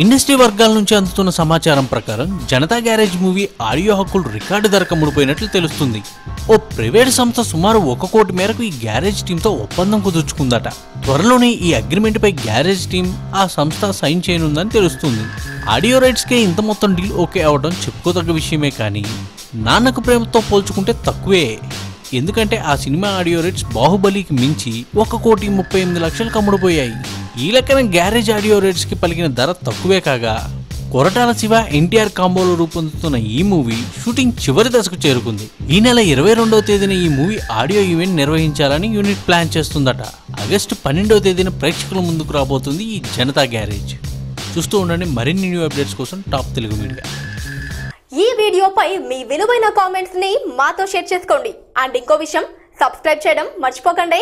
Industry వర్గాల నుంచి అందుతున్న సమాచారం ప్రకారం జనతా గ్యారేజ్ మూవీ ఆడియో హక్కులు రికార్డు ధరకు ముడిపోయినట్లు తెలుస్తుంది. ఓ ప్రైవేట్ సంస్థ సుమారు 1 కోటి మేరకు ఈ గ్యారేజ్ టీంతో ఒప్పందం కుదుర్చుకుందట. త్వరలోనే ఈ అగ్రిమెంట్ పై గ్యారేజ్ టీం ఆ సంస్థ సైన్ చేయనుందని తెలుస్తుంది. ఆడియో రైట్స్ కే ఇంత మొత్తం డీల్ ఓకే అవడం చెప్పుకోదగ్గ విషయమే, కానీ నాన్నకు ప్రేమతో పోల్చుకుంటే తక్కువే. ఎందుకంటే ఆ సినిమా ఆడియో రైట్స్ బాహుబలికి మించి 1,38,00,000 అమ్ముడుపోయాయి. ఈ లెక్కన గ్యారేజ్ ఆడియో రైట్స్ కి పలికిన ధర తక్కువే కాగా కొరటాల శివ ఎన్టీఆర్ కాంబోలో రూపొందుతున్న ఈ మూవీ షూటింగ్ చివరి దశకు చేరుకుంది. ఈ నెల 22వ తేదీన ఈ మూవీ ఆడియో ఈవెంట్ నిర్వహించాలని యూనిట్ ప్లాన్ చేస్తుందట. ఆగస్టు 12వ తేదీన ప్రేక్షకుల ముందుకు రాబోతుంది ఈ జనతా గ్యారేజ్. చూస్తూ ఉండండి మరిన్ని న్యూ అప్డేట్స్ కోసం టాప్ తెలుగు మీడియా. ఈ వీడియోపై మీ విలువైన కామెంట్స్ ని మాతో షేర్ చేసుకోండి. అండ్ ఇంకో విషయం, సబ్స్క్రైబ్ చేయడం మర్చిపోకండి.